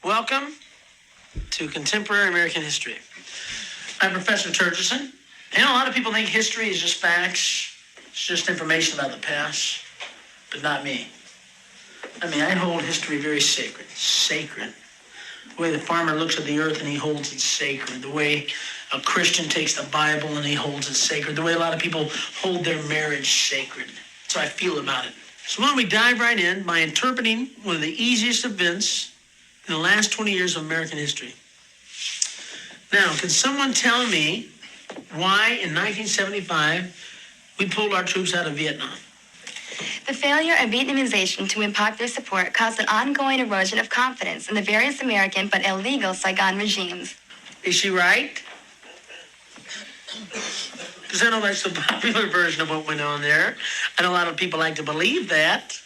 Welcome to Contemporary American History. I'm Professor Turgison. A lot of people think history is just facts. It's just information about the past, but not me. I hold history very sacred. Sacred. The way the farmer looks at the earth and he holds it sacred. The way a Christian takes the Bible and he holds it sacred. The way a lot of people hold their marriage sacred. That's how I feel about it. So why don't we dive right in by interpreting one of the easiest events in the last 20 years of American history. Now, can someone tell me why in 1975 we pulled our troops out of Vietnam? The failure of Vietnamization to win popular support caused an ongoing erosion of confidence in the various American but illegal Saigon regimes. Is she right? Because I know that's the popular version of what went on there. I know a lot of people like to believe that.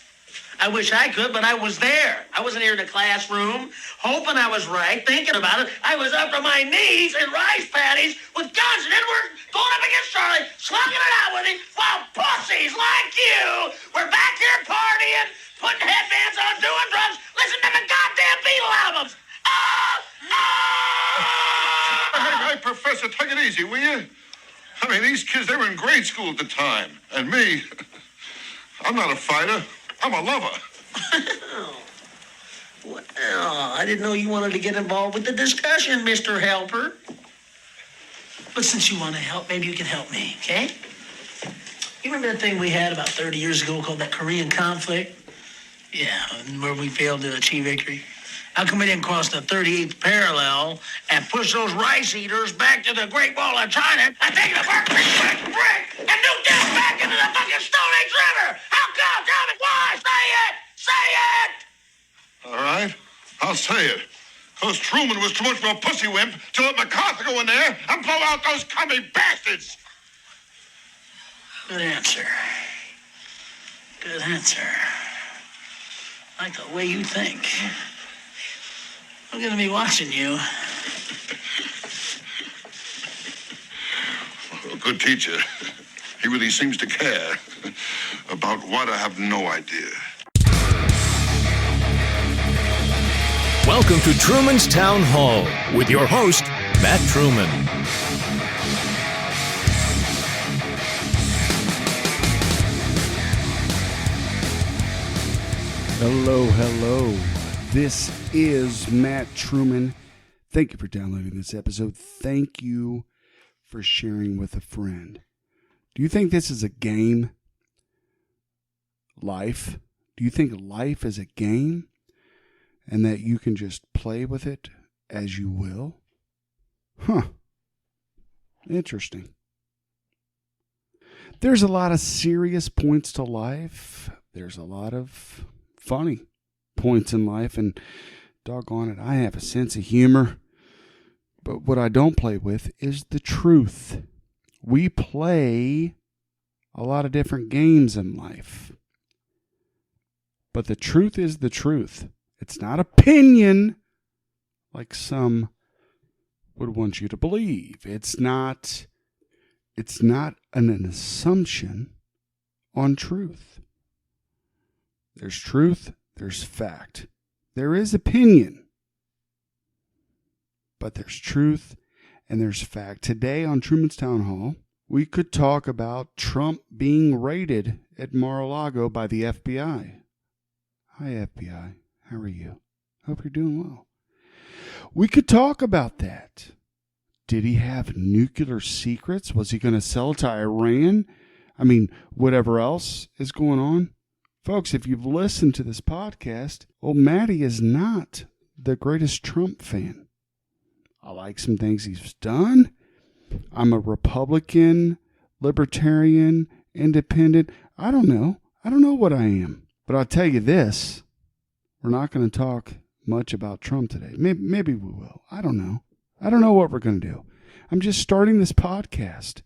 I wish I could, but I was there. I wasn't here in the classroom, hoping I was right, thinking about it. I was up to my knees in rice paddies with guns, and then we're going up against Charlie, slugging it out with him, while pussies like you were back here partying, putting headbands on, doing drugs, listening to the goddamn Beatle albums. Hey, Professor, take it easy, will you? These kids, they were in grade school at the time. And me, I'm not a fighter. I'm a lover. Well, I didn't know you wanted to get involved with the discussion, Mr. Helper. But since you want to help, maybe you can help me, okay? You remember that thing we had about 30 years ago called that Korean conflict? Yeah, where we failed to achieve victory. How come we didn't cross the 38th parallel and push those rice eaters back to the Great Wall of China and take the Berkeley brick and nuke them back into the fucking Stone Age River? How come? Tell me why? Say it! Say it! All right, I'll say it. Because Truman was too much of a pussy wimp to let MacArthur go in there and blow out those commie bastards. Good answer. Good answer. I like the way you think. I'm going to be watching you. A good teacher. He really seems to care. About what, I have no idea. Welcome to Truman's Town Hall with your host, Matt Truman. Hello. This is Matt Truman. Thank you for downloading this episode. Thank you for sharing with a friend. Do you think this is a game? Life? Do you think life is a game and that you can just play with it as you will? Interesting. There's a lot of serious points to life. There's a lot of funny points in life, and doggone it, I have a sense of humor. But what I don't play with is the truth. We play a lot of different games in life. But the truth is the truth. It's not opinion like some would want you to believe. It's not an assumption on truth. There's truth, there's fact. There is opinion. But there's truth and there's fact. Today on Truman's Town Hall, we could talk about Trump being raided at Mar-a-Lago by the FBI. Hi, FBI. How are you? Hope you're doing well. We could talk about that. Did he have nuclear secrets? Was he going to sell to Iran? Whatever else is going on. Folks, if you've listened to this podcast, Matty is not the greatest Trump fan. I like some things he's done. I'm a Republican, libertarian, independent. I don't know what I am. But I'll tell you this. We're not going to talk much about Trump today. Maybe we will. I don't know. I don't know what we're going to do. I'm just starting this podcast.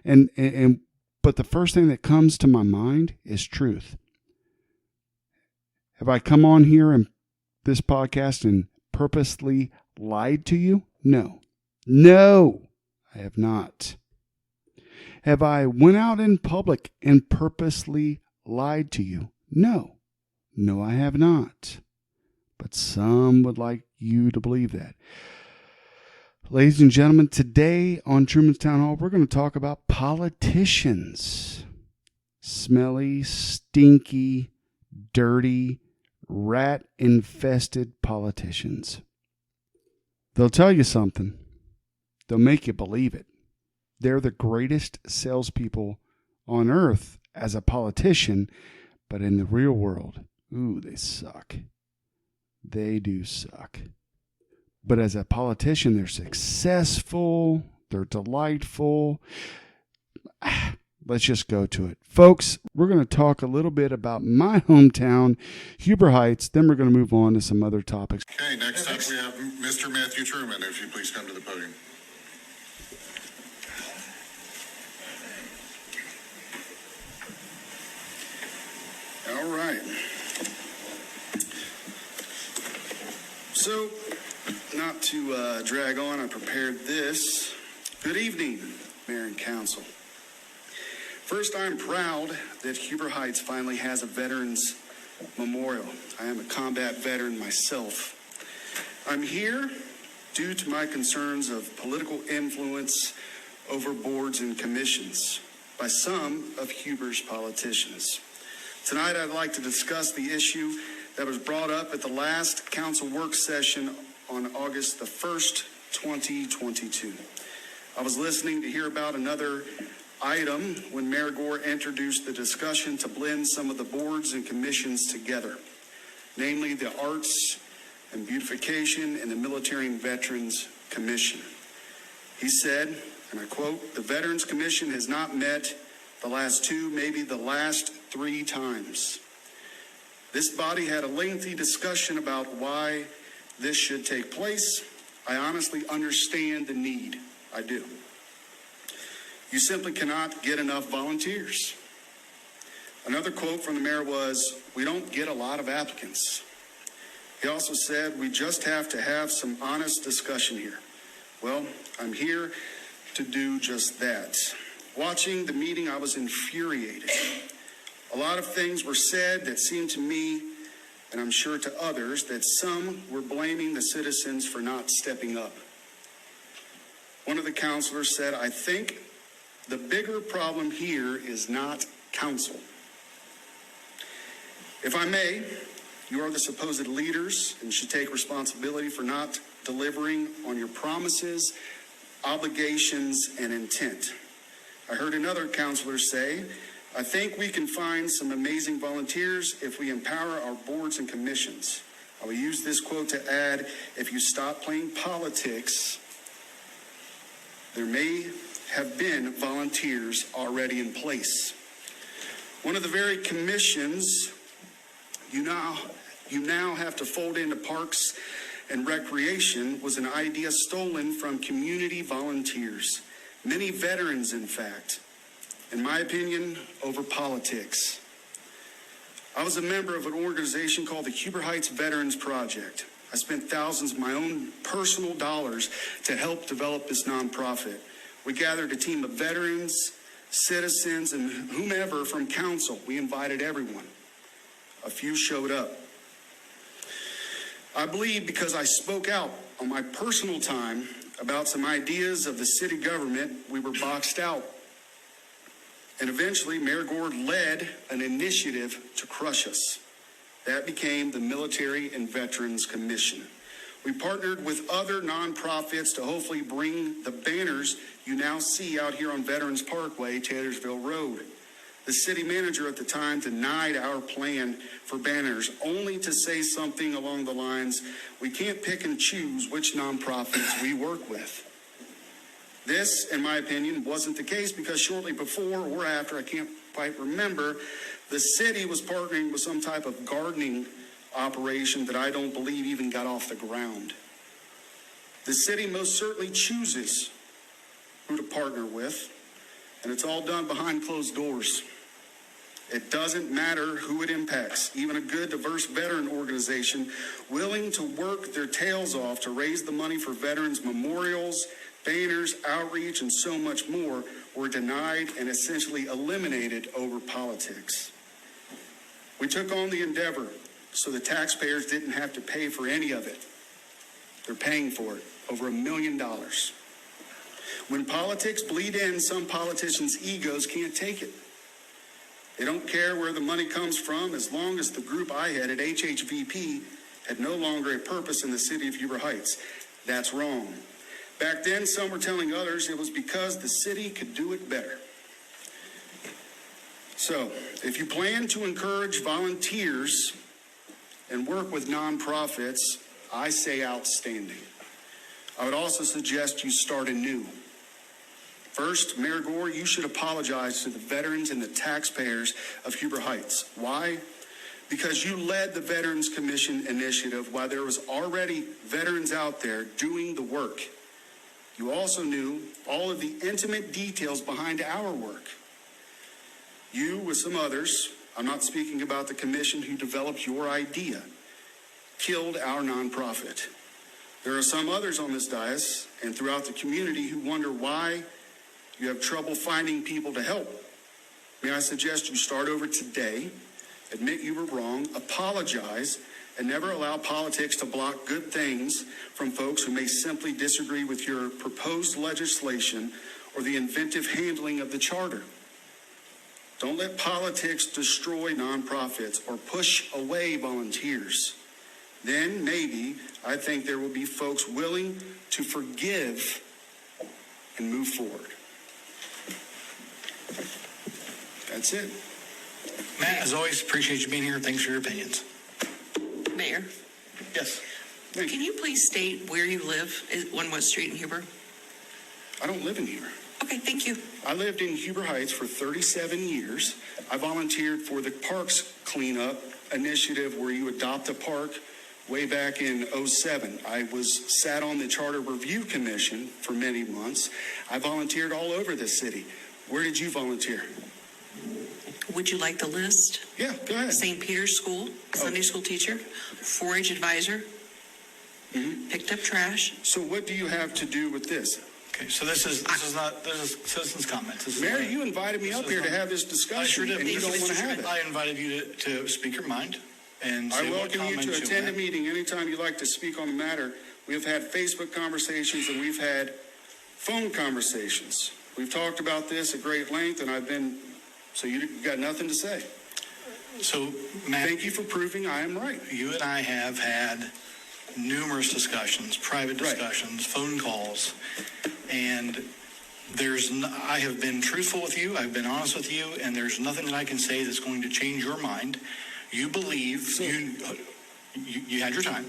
But the first thing that comes to my mind is truth. Have I come on here in this podcast and purposely lied to you? No, I have not. Have I went out in public and purposely lied to you? No, I have not. but some would like you to believe that. Ladies and gentlemen, today on Truman's Town Hall, we're going to talk about politicians. Smelly, stinky, dirty, rat-infested politicians. They'll tell you something. They'll make you believe it. They're the greatest salespeople on earth as a politician, but in the real world, ooh, they suck. They do suck. But as a politician, they're successful, they're delightful. Let's just go to it. Folks, we're going to talk a little bit about my hometown, Huber Heights, then we're going to move on to some other topics. Okay, next up we have Mr. Matthew Truman, if you please come to the podium. All right. So, not to drag on, I prepared this. Good evening, Mayor and Council. First, I'm proud that Huber Heights finally has a Veterans Memorial. I am a combat veteran myself. I'm here due to my concerns of political influence over boards and commissions by some of Huber's politicians. Tonight, I'd like to discuss the issue that was brought up at the last council work session on August the 1st, 2022. I was listening to hear about another item when Mayor Gore introduced the discussion to blend some of the boards and commissions together, namely the Arts and Beautification and the Military and Veterans Commission. He said, and I quote, "The Veterans Commission has not met the last two, maybe the last 3 times. This body had a lengthy discussion about why this should take place. I honestly understand the need. I do. You simply cannot get enough volunteers." Another quote from the mayor was, "We don't get a lot of applicants." He also said, "We just have to have some honest discussion here." Well, I'm here to do just that. Watching the meeting, I was infuriated. A lot of things were said that seemed to me, and I'm sure to others, that some were blaming the citizens for not stepping up. One of the counselors said, "I think the bigger problem here is not council." If I may, you are the supposed leaders and should take responsibility for not delivering on your promises, obligations, and intent. I heard another counselor say, "I think we can find some amazing volunteers if we empower our boards and commissions." I will use this quote to add, if you stop playing politics, there may have been volunteers already in place. One of the very commissions you now have to fold into Parks and Recreation was an idea stolen from community volunteers. Many veterans, in fact, in my opinion, over politics. I was a member of an organization called the Huber Heights Veterans Project. I spent thousands of my own personal dollars to help develop this nonprofit. We gathered a team of veterans, citizens, and whomever from council. We invited everyone. A few showed up. I believe because I spoke out on my personal time about some ideas of the city government, we were boxed out. And eventually, Mayor Gore led an initiative to crush us. That became the Military and Veterans Commission. We partnered with other nonprofits to hopefully bring the banners you now see out here on Veterans Parkway, Taylorsville Road. The city manager at the time denied our plan for banners, only to say something along the lines, "We can't pick and choose which nonprofits we work with." This, in my opinion, wasn't the case because shortly before or after, I can't quite remember, the city was partnering with some type of gardening operation that I don't believe even got off the ground. The city most certainly chooses who to partner with, and it's all done behind closed doors. It doesn't matter who it impacts. Even a good, diverse veteran organization willing to work their tails off to raise the money for veterans memorials, banners, outreach, and so much more were denied and essentially eliminated over politics. We took on the endeavor so the taxpayers didn't have to pay for any of it. They're paying for it, over $1 million. When politics bleed in, some politicians' egos can't take it. They don't care where the money comes from as long as the group I headed, HHVP, had no longer a purpose in the city of Huber Heights. That's wrong. Back then, some were telling others it was because the city could do it better. So, if you plan to encourage volunteers and work with nonprofits, I say outstanding. I would also suggest you start anew. First, Mayor Gore, you should apologize to the veterans and the taxpayers of Huber Heights. Why? Because you led the Veterans Commission initiative while there was already veterans out there doing the work. You also knew all of the intimate details behind our work. You, with some others, I'm not speaking about the commission who developed your idea, killed our nonprofit. There are some others on this dais and throughout the community who wonder why you have trouble finding people to help. May I suggest you start over today, admit you were wrong, apologize, and never allow politics to block good things from folks who may simply disagree with your proposed legislation or the inventive handling of the charter. Don't let politics destroy nonprofits or push away volunteers. Then maybe I think there will be folks willing to forgive and move forward. That's it. Matt, as always, appreciate you being here. Thanks for your opinions. Mayor, Yes. Thank can you. you please state where you live on what street in Huber? I don't live in Huber. Okay, thank you. I lived in Huber Heights for 37 years. I volunteered for the Parks Cleanup Initiative where you adopt a park way back in 07. I sat on the Charter Review Commission for many months. I volunteered all over the city. Where did you volunteer? Would you like the list? Yeah, go ahead. St. Peter's School, Sunday school teacher, 4-H advisor, picked up trash. So what do you have to do with this? Okay, so this is citizens' comments. This is Mayor, not- you invited me this up is here to not- have this I discussion, sure did. and you don't want to have it. I invited you to speak your mind and I say what welcome you comments to attend a have. meeting anytime you'd like to speak on the matter. We have had Facebook conversations and we've had phone conversations. We've talked about this at great length, and so you got nothing to say. So, Matt, Thank you for proving I am right. you and I have had numerous discussions, private Right. discussions, phone calls, and I have been truthful with you, I've been honest with you, and there's nothing that I can say that's going to change your mind. You believe, you had your time.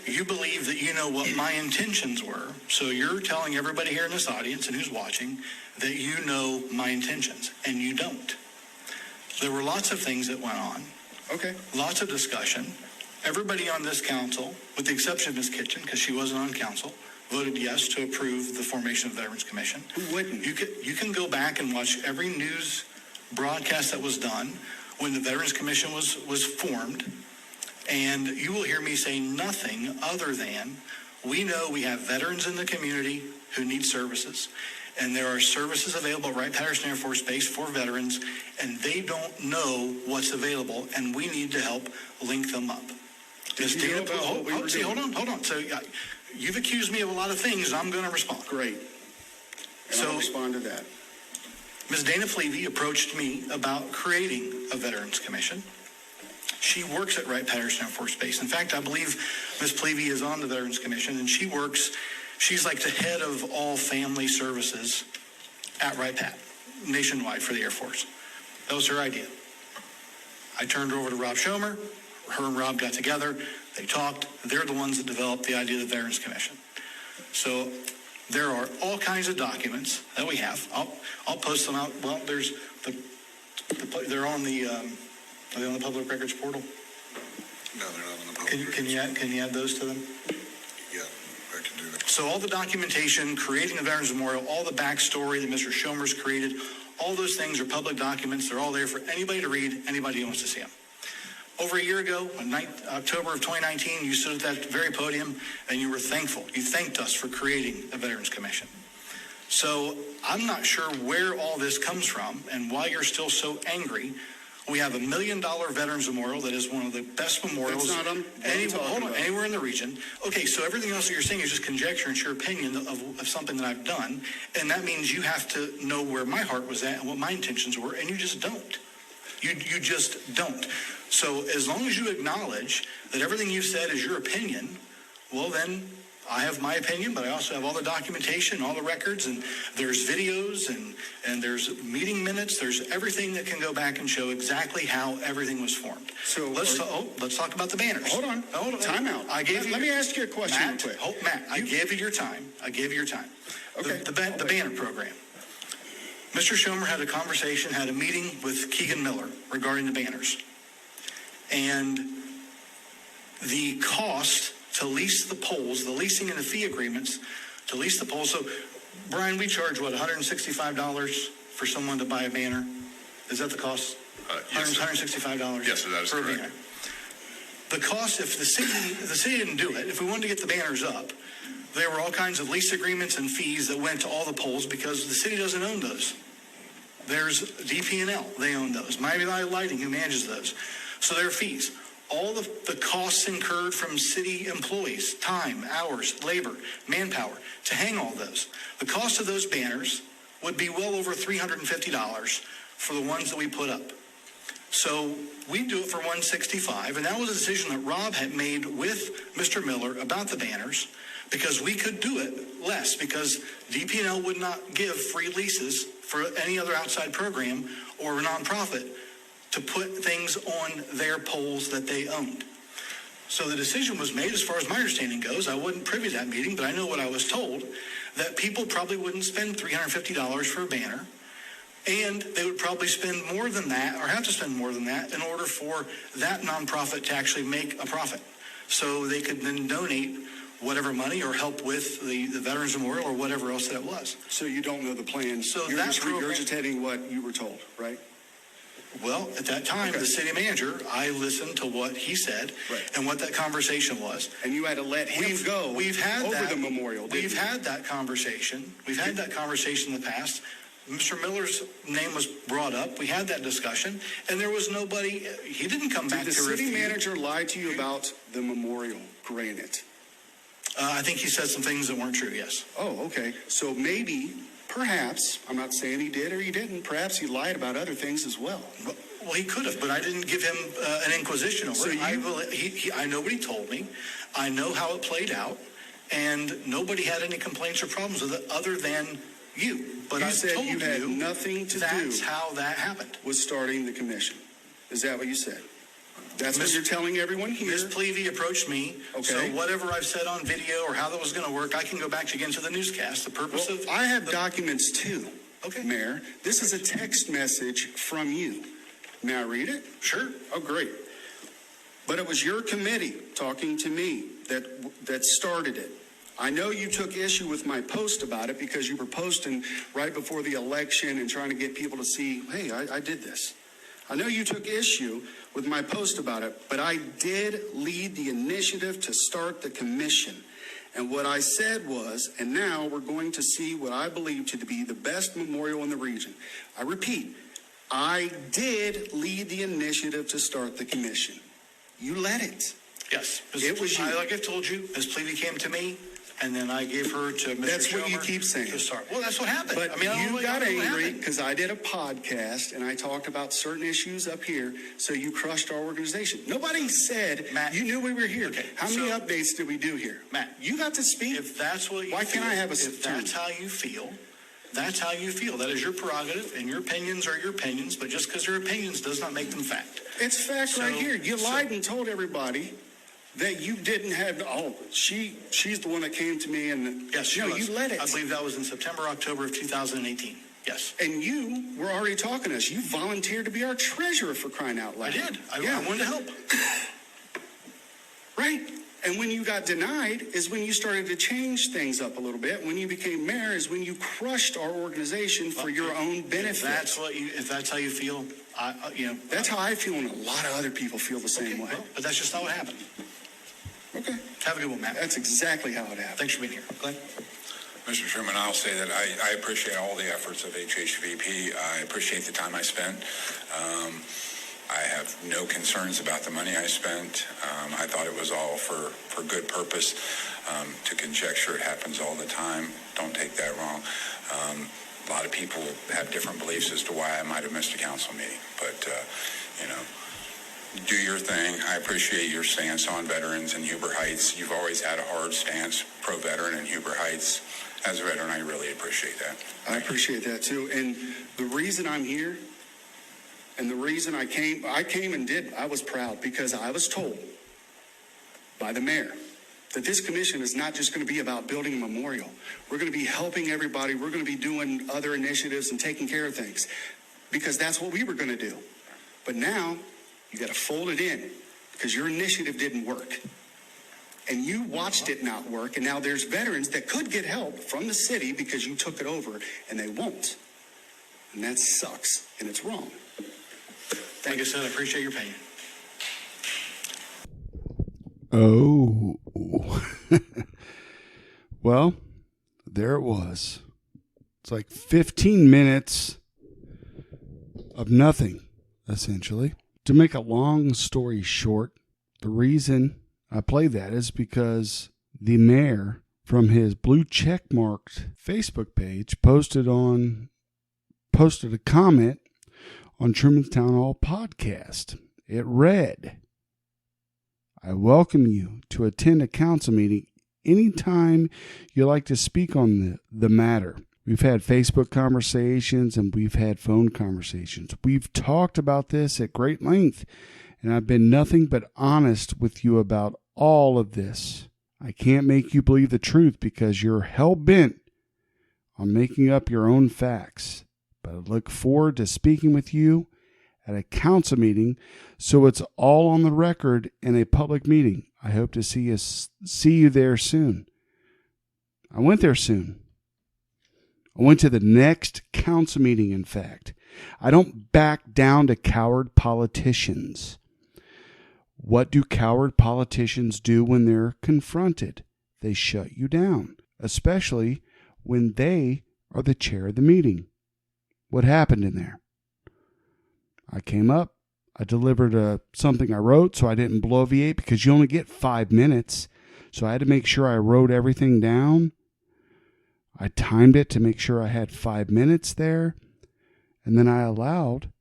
You believe that you know what my intentions were, so you're telling everybody here in this audience and who's watching that you know my intentions, and you don't. There were lots of things that went on, Okay. lots of discussion. Everybody on this council, with the exception of Ms. Kitchen, because she wasn't on council, voted yes to approve the formation of the Veterans Commission. Who wouldn't? You can go back and watch every news broadcast that was done when the Veterans Commission was formed, and you will hear me say nothing other than we know we have veterans in the community who need services, and there are services available at Wright-Patterson Air Force Base for veterans, and they don't know what's available, and we need to help link them up. Did you know about what we were doing? Hold on. So you've accused me of a lot of things, and I'm going to respond. Great. And So- I'll respond to that. Ms. Dana Fleavy approached me about creating a Veterans Commission. She works at Wright-Patterson Air Force Base. In fact, I believe Ms. Fleavy is on the Veterans Commission, and she's like the head of all family services at Wright-Pat, nationwide for the Air Force. That was her idea. I turned her over to Rob Schomer. Her and Rob got together. They talked. They're the ones that developed the idea of the Veterans Commission. So there are all kinds of documents that we have. I'll post them out. Well, there's they're on the are they on the public records portal? No, they're not on the public. Can you add those to them? Yeah, I can do that. So all the documentation, creating the Veterans Memorial, all the backstory that Mr. Schomer's created, all those things are public documents. They're all there for anybody to read, anybody who wants to see them. Over a year ago, in October of 2019, you stood at that very podium and you were thankful. You thanked us for creating a Veterans Commission. So I'm not sure where all this comes from and why you're still so angry We have $1 million Veterans Memorial that is one of the best memorials That's not what I'm talking about. anywhere in the region. Okay, so everything else that you're saying is just conjecture and your opinion of something that I've done, and that means you have to know where my heart was at and what my intentions were, and you just don't. You just don't. So as long as you acknowledge that everything you've said is your opinion, well then, I have my opinion, but I also have all the documentation, all the records, and there's videos, and there's meeting minutes. There's everything that can go back and show exactly how everything was formed. So let's talk about the banners. Hold on. Time out. Let me ask you a question Matt, real quick. Matt, I gave you your time. Okay. The banner program. Mr. Schomer had a meeting with Keegan Miller regarding the banners. And the cost to lease the poles, the leasing and the fee agreements to lease the poles. So, Brian, we charge, what, $165 for someone to buy a banner? Is that the cost? Yes, sir. $165 Yes, sir, that is for a correct. banner. The cost, if the city didn't do it, if we wanted to get the banners up, there were all kinds of lease agreements and fees that went to all the poles because the city doesn't own those. There's DP&L, they own those. Miami Valley Lighting, who manages those. So there are fees. All the costs incurred from city employees, time, hours, labor, manpower, to hang all those. The cost of those banners would be well over $350 for the ones that we put up. So we do it for $165, and that was a decision that Rob had made with Mr. Miller about the banners, because we could do it less, because DP&L would not give free leases for any other outside program or a nonprofit to put things on their poles that they owned. So the decision was made, as far as my understanding goes. I wasn't privy to that meeting, but I know what I was told, that people probably wouldn't spend $350 for a banner, and they would probably spend more than that, or have to spend more than that, in order for that nonprofit to actually make a profit. So they could then donate whatever money or help with the Veterans Memorial or whatever else that it was. So you don't know the plan. So you're that just program- regurgitating what you were told, right? Well, at that time, Okay. the city manager, I listened to what he said and what that conversation was. And you had to let him go We've had over that, the memorial. We've had that conversation. We've had that conversation in the past. Mr. Miller's name was brought up. We had that discussion, and there was nobody. He didn't come back Did the to city refute. manager lie to you about the memorial granite? I think he said some things that weren't true. Yes. Oh, okay. So maybe, perhaps, I'm not saying he did or he didn't, perhaps he lied about other things as well. Well, he could have, but I didn't give him an inquisition over So it. I know what he told me. I know how it played out, and nobody had any complaints or problems with it other than you. But You I said told you had nothing to that's do how that happened. with starting the commission. Is that what you said? That's what you're telling everyone here? Ms. Plevy approached me, so Okay. whatever I've said on video or how that was going to work, I can go back again to the newscast. The purpose Well, of I have documents too, Okay. Mayor. This is a text message from you. May I read it? Sure. Oh, great. But it was your committee talking to me that started it. I know you took issue with my post about it because you were posting right before the election and trying to get people to see, hey, I did this. I know you took issue with my post about it, but I did lead the initiative to start the commission. And what I said was, and now we're going to see what I believe to be the best memorial in the region. I repeat, I did lead the initiative to start the commission. You led it. Yes. It was you. Like I've told you, Ms. Plevy came to me, and then I gave her to Mr. That's what you Schomer keep saying. to start. Well, that's what happened. But I mean, I don't know you got what angry happened. because I did a podcast and I talked about certain issues up here, so you crushed our organization. Nobody said Matt, you knew we were here. Okay, How many so- updates did we do here? Matt, You got to speak. if that's what you Why feel, can't I have a if turn? that's how you feel, that's how you feel. That is your prerogative, and your opinions are your opinions, but just because they're opinions does not make them fact. It's fact So- right here. You so- lied and told everybody that you didn't have. Oh, she's the one that came to me and Yes, she no, was. you led it. I believe that was in September, October of 2018. Yes. And you were already talking to us. You volunteered to be our treasurer, for crying out loud. I did. Yeah. I wanted to help. Right. And when you got denied is when you started to change things up a little bit. When you became mayor is when you crushed our organization for your own benefit. If that's how you feel, That's how I feel, and a lot of other people feel the same way. well, but that's just not what happened. Okay. Have a good one, Matt. That's exactly how it happened. Thanks for being here. Glenn? Mr. Sherman, I'll say that I appreciate all the efforts of HHVP. I appreciate the time I spent. I have no concerns about the money I spent. I thought it was all for good purpose. To conjecture it happens all the time. Don't take that wrong. A lot of people have different beliefs as to why I might have missed a council meeting. But, do your thing. I appreciate your stance on veterans in Huber Heights. You've always had a hard stance pro-veteran in Huber Heights. As a veteran, I really appreciate that. I appreciate that too. And the reason I'm here and the reason I came I was proud because I was told by the mayor that this commission is not just going to be about building a memorial. We're going to be helping everybody. We're going to be doing other initiatives and taking care of things because that's what we were going to do. But now you got to fold it in because your initiative didn't work. And you watched it not work. And now there's veterans that could get help from the city because you took it over and they won't. And that sucks and it's wrong. Like I said, I appreciate your pain. Oh. Well, there it was. It's like 15 minutes of nothing, essentially. To make a long story short, the reason I play that is because the mayor from his blue check-marked Facebook page posted a comment on Truman's Town Hall podcast. It read, "I welcome you to attend a council meeting anytime you like to speak on the matter. We've had Facebook conversations and we've had phone conversations. We've talked about this at great length, and I've been nothing but honest with you about all of this. I can't make you believe the truth because you're hell-bent on making up your own facts. But I look forward to speaking with you at a council meeting so it's all on the record in a public meeting. I hope to see you there soon." I went there soon. I went to the next council meeting, in fact. I don't back down to coward politicians. What do coward politicians do when they're confronted? They shut you down, especially when they are the chair of the meeting. What happened in there? I came up. I delivered something I wrote, so I didn't bloviate because you only get 5 minutes. So I had to make sure I wrote everything down. I timed it to make sure I had 5 minutes there. And then I allowed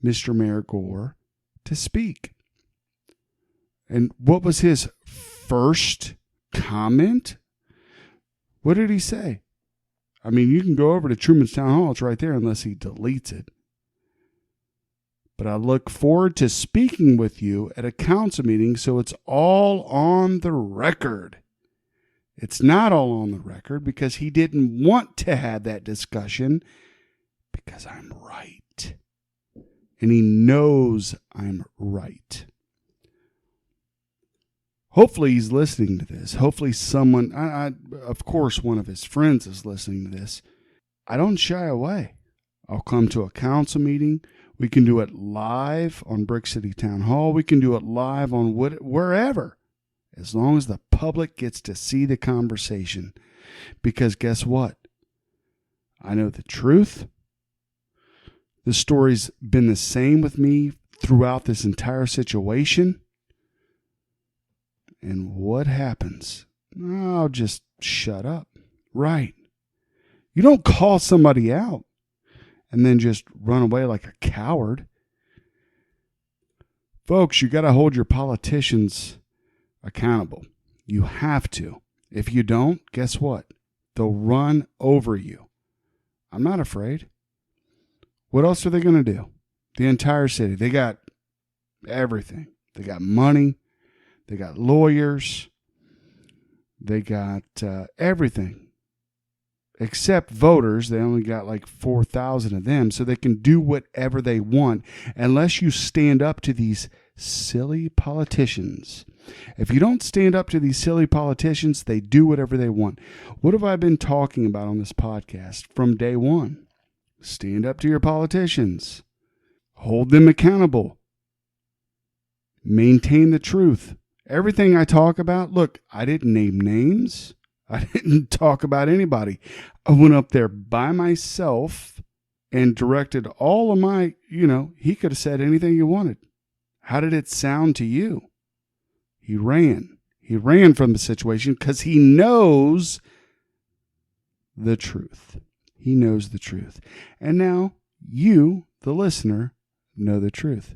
Mr. Mayor Gore to speak. And what was his first comment? What did he say? I mean, you can go over to Truman's Town Hall. It's right there unless he deletes it. But I look forward to speaking with you at a council meeting so it's all on the record. It's not all on the record because he didn't want to have that discussion because I'm right. And he knows I'm right. Hopefully he's listening to this. Hopefully someone, of course one of his friends is listening to this. I don't shy away. I'll come to a council meeting. We can do it live on Brick City Town Hall. We can do it live on wherever, as long as the public gets to see the conversation. Because guess what? I know the truth. The story's been the same with me throughout this entire situation. And what happens? I'll just shut up. Right. You don't call somebody out and then just run away like a coward. Folks, you got to hold your politicians accountable. You have to. If you don't, guess what? They'll run over you. I'm not afraid. What else are they going to do? The entire city. They got everything. They got money. They got lawyers. They got everything. Except voters. They only got like 4,000 of them. So they can do whatever they want unless you stand up to these silly politicians. If you don't stand up to these silly politicians, they do whatever they want. What have I been talking about on this podcast from day one? Stand up to your politicians. Hold them accountable. Maintain the truth. Everything I talk about, look, I didn't name names. I didn't talk about anybody. I went up there by myself and directed all of my, he could have said anything he wanted. How did it sound to you? He ran. He ran from the situation because he knows the truth. He knows the truth. And now you, the listener, know the truth.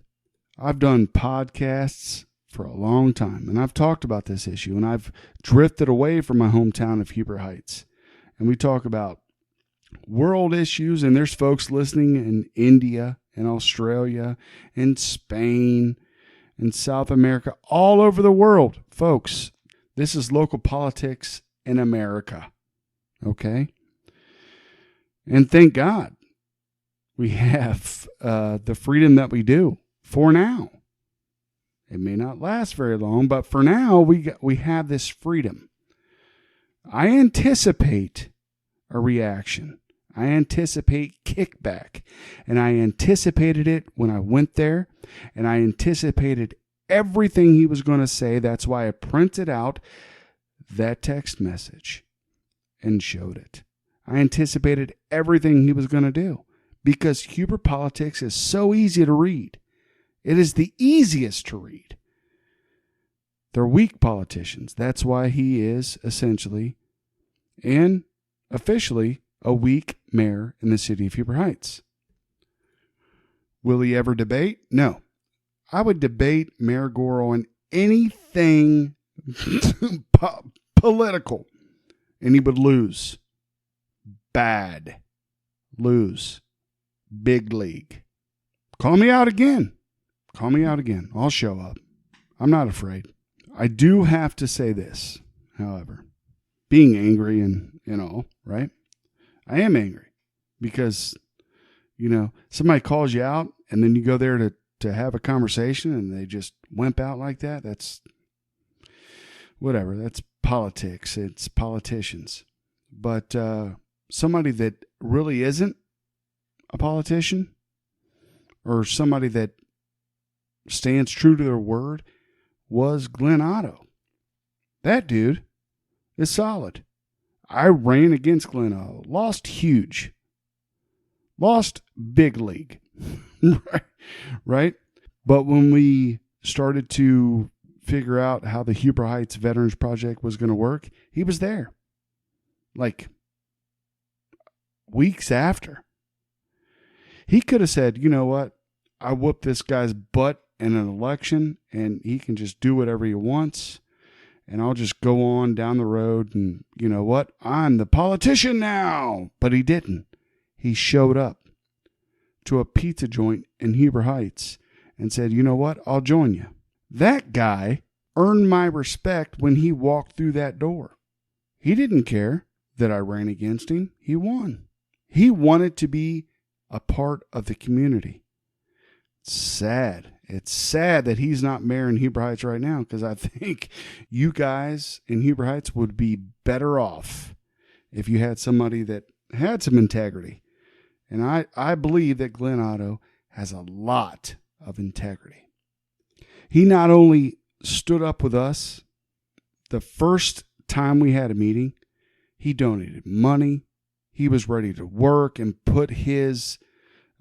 I've done podcasts for a long time, and I've talked about this issue, and I've drifted away from my hometown of Huber Heights. And we talk about world issues, and there's folks listening in India and Australia and Spain and South America, all over the world. Folks, this is local politics in America, okay? And thank God we have the freedom that we do for now. It may not last very long, but for now, we have this freedom. I anticipate a reaction. I anticipate kickback. And I anticipated it when I went there. And I anticipated everything he was going to say. That's why I printed out that text message and showed it. I anticipated everything he was going to do. Because Huber politics is so easy to read. It is the easiest to read. They're weak politicians. That's why he is essentially and officially a weak mayor in the city of Huber Heights. Will he ever debate? No. I would debate Mayor Gore on anything political, and he would lose. Bad. Lose. Big league. Call me out again. Call me out again. I'll show up. I'm not afraid. I do have to say this, however. Being angry and all, right? I am angry because, somebody calls you out and then you go there to have a conversation and they just wimp out like that. That's whatever. That's politics. It's politicians. But somebody that really isn't a politician or somebody that stands true to their word was Glenn Otto. That dude is solid. I ran against Glenn Otto. Lost huge. Lost big league. Right? But when we started to figure out how the Huber Heights Veterans Project was going to work, he was there. Like weeks after. He could have said, you know what? I whooped this guy's butt in an election and he can just do whatever he wants. And I'll just go on down the road and you know what? I'm the politician now. But he didn't. He showed up to a pizza joint in Huber Heights and said, you know what? I'll join you. That guy earned my respect when he walked through that door. He didn't care that I ran against him. He won. He wanted to be a part of the community. It's sad. It's sad that he's not mayor in Huber Heights right now because I think you guys in Huber Heights would be better off if you had somebody that had some integrity. And I believe that Glenn Otto has a lot of integrity. He not only stood up with us the first time we had a meeting, he donated money. He was ready to work and put his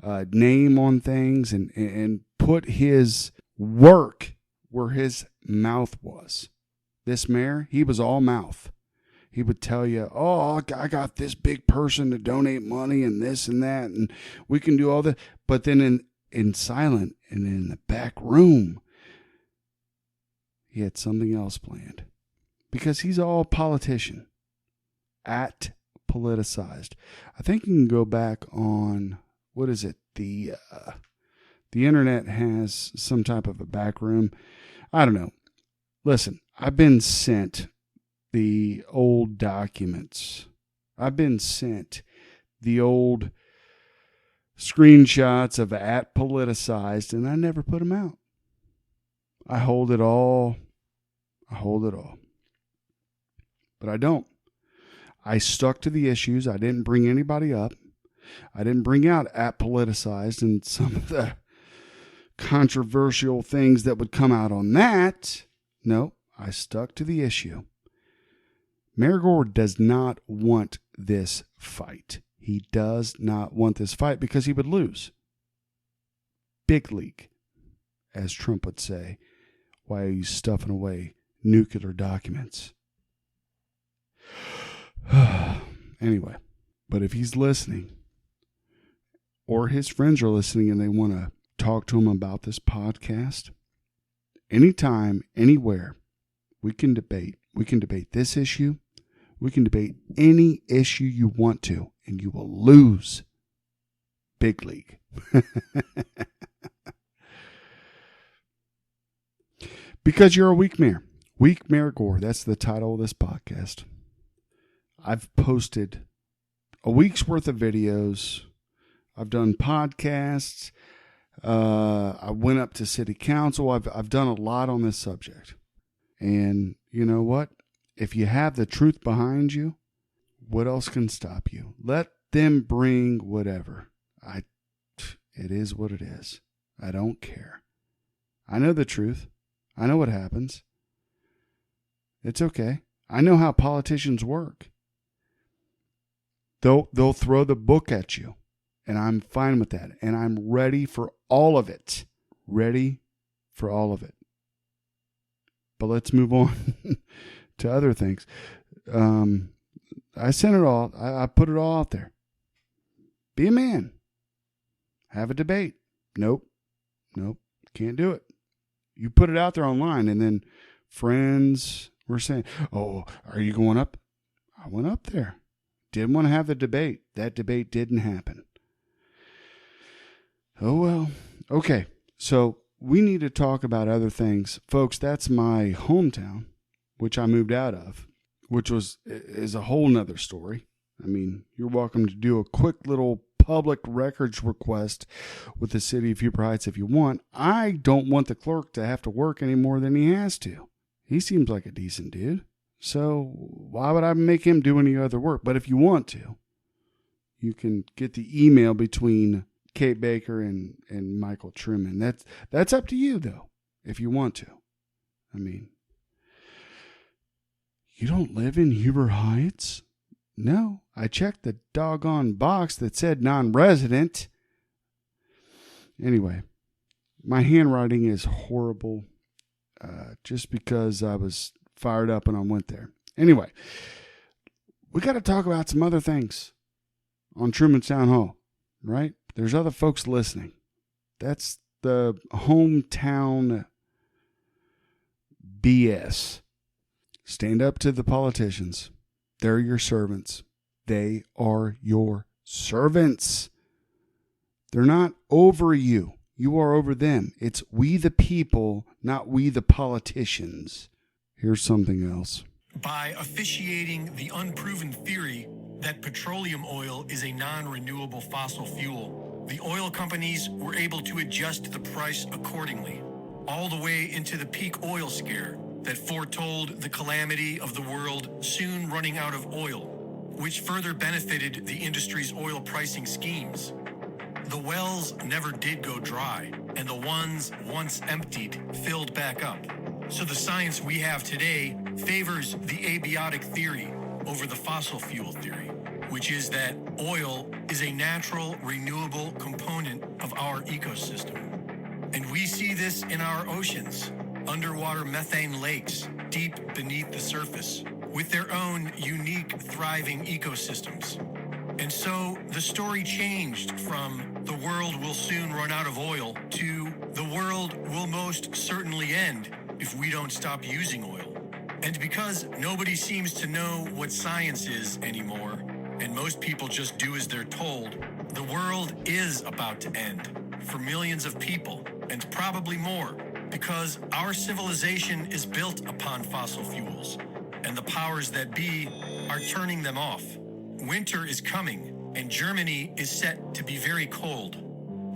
name on things and put his work where his mouth was. This mayor, he was all mouth. He would tell you, oh, I got this big person to donate money and this and that, and we can do all that. But then in silent and in the back room, he had something else planned. Because he's all politician. Politicized. I think you can go back on, what is it? The internet has some type of a back room. I don't know. Listen, I've been sent the old documents. I've been sent the old screenshots of @politicized, and I never put them out. I hold it all. But I don't. I stuck to the issues. I didn't bring anybody up. I didn't bring out @politicized and some of the controversial things that would come out on that. No, I stuck to the issue. Mayor Gore does not want this fight. He does not want this fight because he would lose. Big league, as Trump would say, while he's stuffing away nuclear documents. Anyway, but if he's listening, or his friends are listening and they want to talk to him about this podcast, anytime, anywhere, we can debate. We can debate this issue. We can debate any issue you want to, and you will lose. Big league. Because you're a weak mayor. Weak Mayor Gore. That's the title of this podcast. I've posted a week's worth of videos. I've done podcasts. I went up to city council. I've done a lot on this subject. And you know what? If you have the truth behind you, what else can stop you? Let them bring whatever. It is what it is. I don't care. I know the truth. I know what happens. It's okay. I know how politicians work. They'll throw the book at you, and I'm fine with that. And I'm ready for all of it. Ready for all of it. But let's move on to other things. I sent it all. I put it all out there. Be a man. Have a debate. Nope. Can't do it. You put it out there online, and then friends were saying, "Oh, are you going up?" I went up there. Didn't want to have the debate. That debate didn't happen. Oh, well. Okay. So we need to talk about other things. Folks, that's my hometown, which I moved out of, which is a whole nother story. I mean, you're welcome to do a quick little public records request with the city of Huber Heights if you want. I don't want the clerk to have to work any more than he has to. He seems like a decent dude. So why would I make him do any other work? But if you want to, you can get the email between Kate Baker and Michael Truman. That's up to you, though, if you want to. I mean, you don't live in Huber Heights? No, I checked the doggone box that said non-resident. Anyway, my handwriting is horrible just because I was fired up and I went there. Anyway, we got to talk about some other things on Truman's Town Hall, right? There's other folks listening. That's the hometown BS. Stand up to the politicians. They're your servants. They are your servants. They're not over you. You are over them. It's we the people, not we the politicians. Here's something else. By officiating the unproven theory that petroleum oil is a non-renewable fossil fuel, the oil companies were able to adjust the price accordingly, all the way into the peak oil scare that foretold the calamity of the world soon running out of oil, which further benefited the industry's oil pricing schemes. The wells never did go dry, and the ones once emptied filled back up. So the science we have today favors the abiotic theory over the fossil fuel theory, which is that oil is a natural, renewable component of our ecosystem. And we see this in our oceans, underwater methane lakes deep beneath the surface, with their own unique, thriving ecosystems. And so the story changed from the world will soon run out of oil to the world will most certainly end if we don't stop using oil. And because nobody seems to know what science is anymore, and most people just do as they're told, the world is about to end for millions of people, and probably more, because our civilization is built upon fossil fuels, and the powers that be are turning them off. Winter is coming, and Germany is set to be very cold.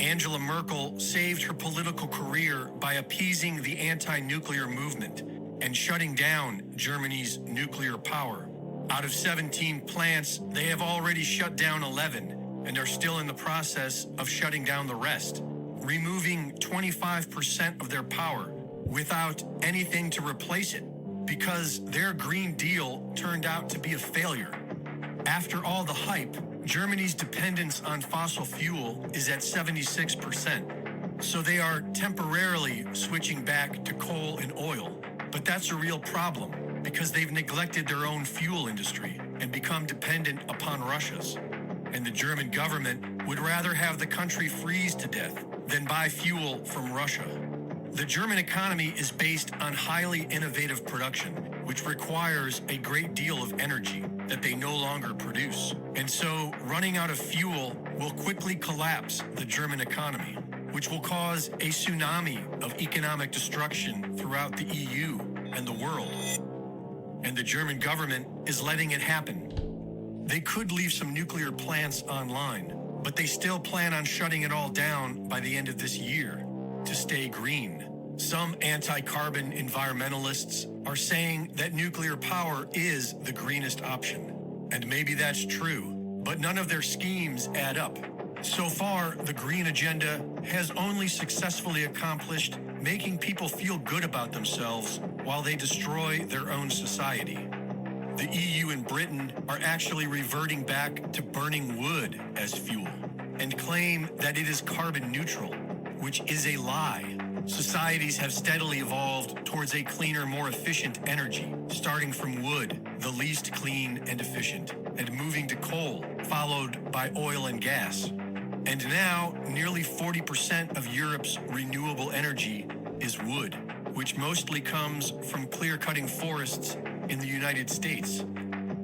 Angela Merkel saved her political career by appeasing the anti-nuclear movement and shutting down Germany's nuclear power. Out of 17 plants, they have already shut down 11 and are still in the process of shutting down the rest, removing 25% of their power without anything to replace it, because their Green Deal turned out to be a failure. After all the hype, Germany's dependence on fossil fuel is at 76%. So they are temporarily switching back to coal and oil. But that's a real problem because they've neglected their own fuel industry and become dependent upon Russia's. And the German government would rather have the country freeze to death than buy fuel from Russia. The German economy is based on highly innovative production, which requires a great deal of energy that they no longer produce. And so running out of fuel will quickly collapse the German economy, which will cause a tsunami of economic destruction throughout the EU and the world. And the German government is letting it happen. They could leave some nuclear plants online, but they still plan on shutting it all down by the end of this year to stay green. Some anti-carbon environmentalists are saying that nuclear power is the greenest option. And maybe that's true, but none of their schemes add up. So far, the green agenda has only successfully accomplished making people feel good about themselves while they destroy their own society. The EU and Britain are actually reverting back to burning wood as fuel and claim that it is carbon neutral, which is a lie. Societies have steadily evolved towards a cleaner, more efficient energy, starting from wood, the least clean and efficient, and moving to coal, followed by oil and gas. And now, nearly 40% of Europe's renewable energy is wood, which mostly comes from clear-cutting forests in the United States.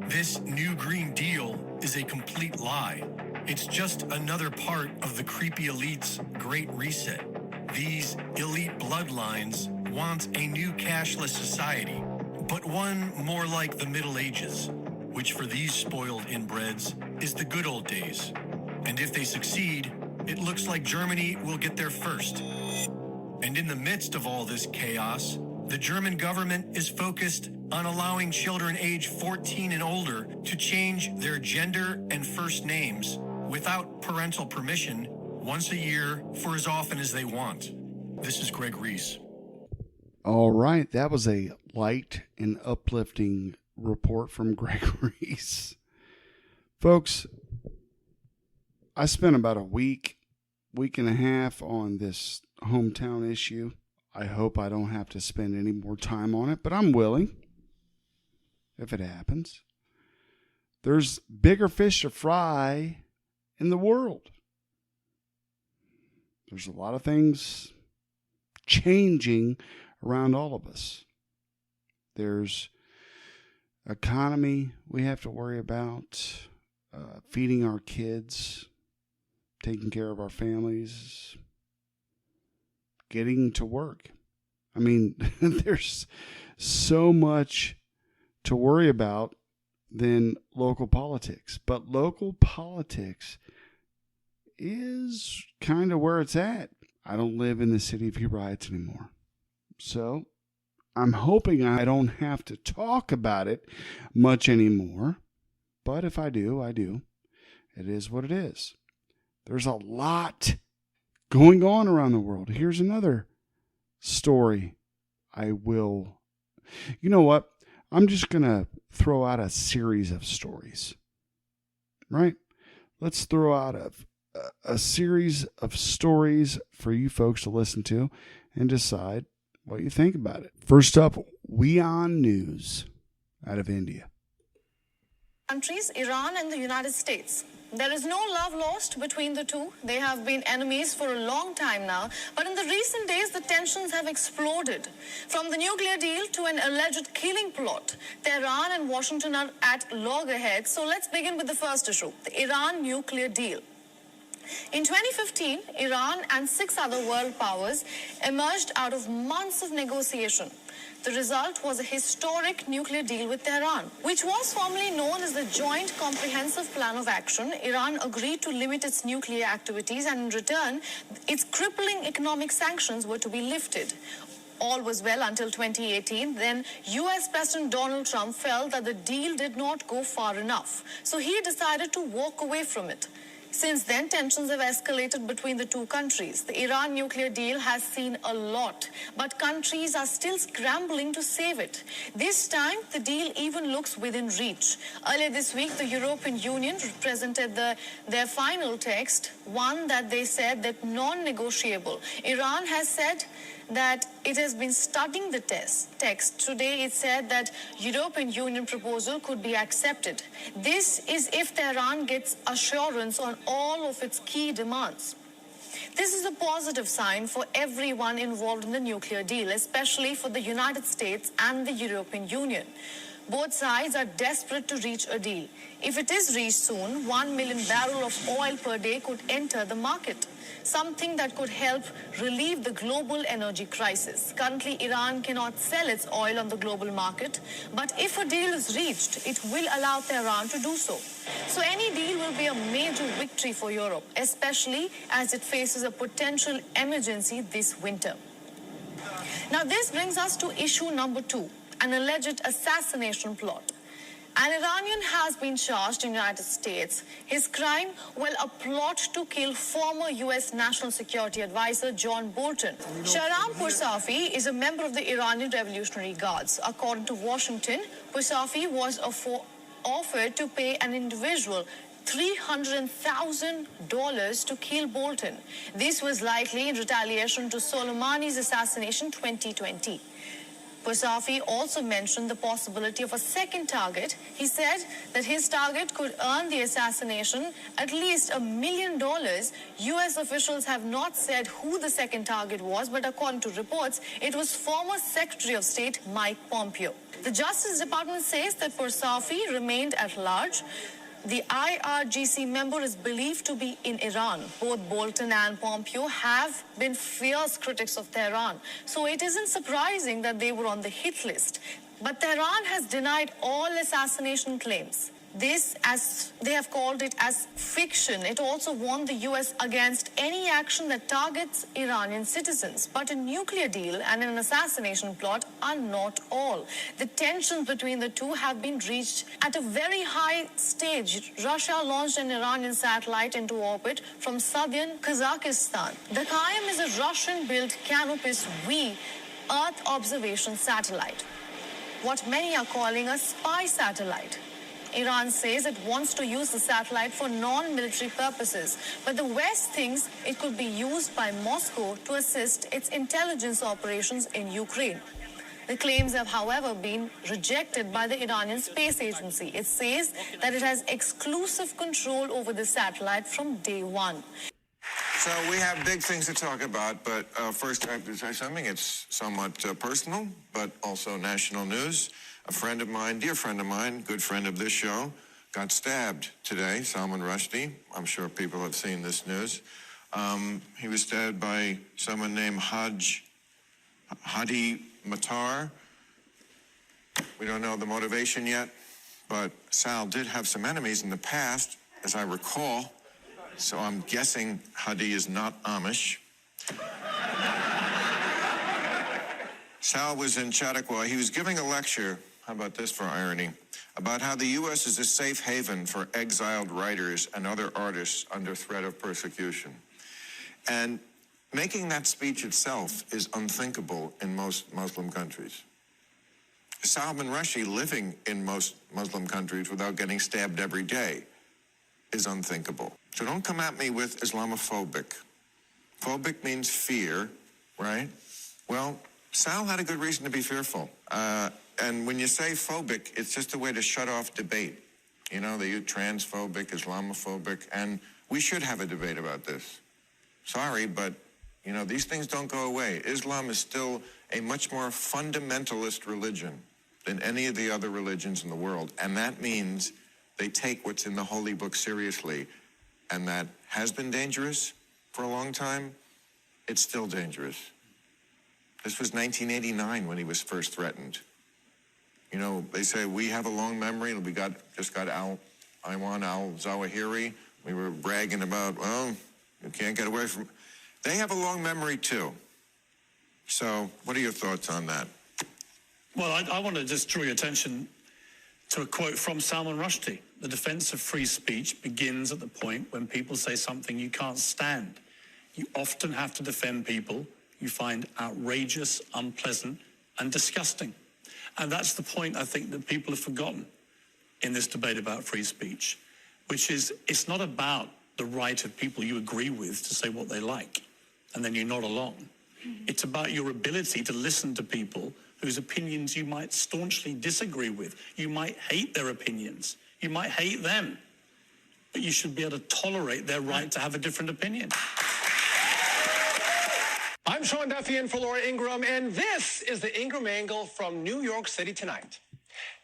This new Green Deal is a complete lie. It's just another part of the creepy elite's Great Reset. These elite bloodlines want a new cashless society, but one more like the Middle Ages, which for these spoiled inbreds is the good old days. And if they succeed, it looks like Germany will get there first. And in the midst of all this chaos, the German government is focused on allowing children age 14 and older to change their gender and first names without parental permission once a year for as often as they want. This is Greg Reese. All right, that was a light and uplifting report from Greg Reese. Folks, I spent about a week and a half on this hometown issue. I hope I don't have to spend any more time on it, but I'm willing if it happens. There's bigger fish to fry in the world. There's a lot of things changing around all of us. There's economy we have to worry about, feeding our kids, taking care of our families, getting to work. I mean, there's so much to worry about than local politics. But local politics is kind of where it's at. I don't live in the city of Huberheights anymore. So I'm hoping I don't have to talk about it much anymore. But if I do, I do. It is what it is. There's a lot going on around the world. Here's another story. You know what? I'm just going to throw out a series of stories. Right? Let's throw out a series of stories for you folks to listen to and decide what you think about it. First up, wionnews out of India. Countries, Iran and the United States. There is no love lost between the two. They have been enemies for a long time now. But in the recent days, the tensions have exploded. From the nuclear deal to an alleged killing plot, Tehran and Washington are at loggerheads. So let's begin with the first issue, the Iran nuclear deal. In 2015, Iran and 6 other world powers emerged out of months of negotiation. The result was a historic nuclear deal with Tehran, which was formerly known as the Joint Comprehensive Plan of Action. Iran agreed to limit its nuclear activities, and in return, its crippling economic sanctions were to be lifted. All was well until 2018. Then US President Donald Trump felt that the deal did not go far enough. So he decided to walk away from it. Since then, tensions have escalated between the two countries. The Iran nuclear deal has seen a lot, but countries are still scrambling to save it. This time, the deal even looks within reach. Earlier this week, the European Union presented their final text, one that they said that non-negotiable. Iran has said that it has been studying the text. Today it said that European Union proposal could be accepted. This is if Tehran gets assurance on all of its key demands. This is a positive sign for everyone involved in the nuclear deal, especially for the United States and the European Union. Both sides are desperate to reach a deal. If it is reached soon, 1 million barrels of oil per day could enter the market, something that could help relieve the global energy crisis. Currently, Iran cannot sell its oil on the global market, but if a deal is reached, it will allow Tehran to do so. So any deal will be a major victory for Europe, especially as it faces a potential emergency this winter. Now, this brings us to issue number 2. An alleged assassination plot. An Iranian has been charged in the United States. His crime, well, a plot to kill former U.S. National Security Advisor John Bolton. Shahram Poursafi is a member of the Iranian Revolutionary Guards. According to Washington, Poursafi was offered to pay an individual $300,000 to kill Bolton. This was likely in retaliation to Soleimani's assassination 2020. Poursafi also mentioned the possibility of a second target. He said that his target could earn the assassination at least $1 million. U.S. officials have not said who the second target was, but according to reports, it was former Secretary of State Mike Pompeo. The Justice Department says that Poursafi remained at large. The IRGC member is believed to be in Iran. Both Bolton and Pompeo have been fierce critics of Tehran, so it isn't surprising that they were on the hit list. But Tehran has denied all assassination claims. This, as they have called it, as fiction. It also warned the U.S. against any action that targets Iranian citizens. But a nuclear deal and an assassination plot are not all. The tensions between the two have been reached at a very high stage. Russia launched an Iranian satellite into orbit from southern Kazakhstan. The Qaem is a Russian-built Canopus V Earth observation satellite, what many are calling a spy satellite. Iran says it wants to use the satellite for non-military purposes, but the West thinks it could be used by Moscow to assist its intelligence operations in Ukraine. The claims have, however, been rejected by the Iranian Space Agency. It says that it has exclusive control over the satellite from day one. So we have big things to talk about, but first I have to say something. It's somewhat personal, but also national news. A friend of mine, dear friend of mine, good friend of this show, got stabbed today, Salman Rushdie. I'm sure people have seen this news. He was stabbed by someone named Hadi Matar. We don't know the motivation yet, but Sal did have some enemies in the past, as I recall. So I'm guessing Hadi is not Amish. Sal was in Chautauqua. He was giving a lecture, how about this for irony, about how the U.S. is a safe haven for exiled writers and other artists under threat of persecution. And making that speech itself is unthinkable in most Muslim countries. Salman Rushdie living in most Muslim countries without getting stabbed every day is unthinkable. So don't come at me with Islamophobic. Phobic means fear, right? Well, Sal had a good reason to be fearful. And when you say phobic, it's just a way to shut off debate. You know, they use transphobic, Islamophobic, and we should have a debate about this. Sorry, but, you know, these things don't go away. Islam is still a much more fundamentalist religion than any of the other religions in the world. And that means they take what's in the holy book seriously. And that has been dangerous for a long time. It's still dangerous. This was 1989 when he was first threatened. You know, they say we have a long memory. We just got Ayman al-Zawahiri. We were bragging about, well, you can't get away from. They have a long memory too. So what are your thoughts on that? Well, I want to just draw your attention To a quote from Salman Rushdie, the defense of free speech begins at the point when people say something you can't stand. You often have to defend people you find outrageous, unpleasant, and disgusting. And that's the point I think that people have forgotten in this debate about free speech, which is it's not about the right of people you agree with to say what they like, and then you're not along. It's about your ability to listen to people whose opinions you might staunchly disagree with. You might hate their opinions. You might hate them. But you should be able to tolerate their right to have a different opinion. I'm Sean Duffy in for Laura Ingraham, and this is the Ingraham Angle from New York City tonight.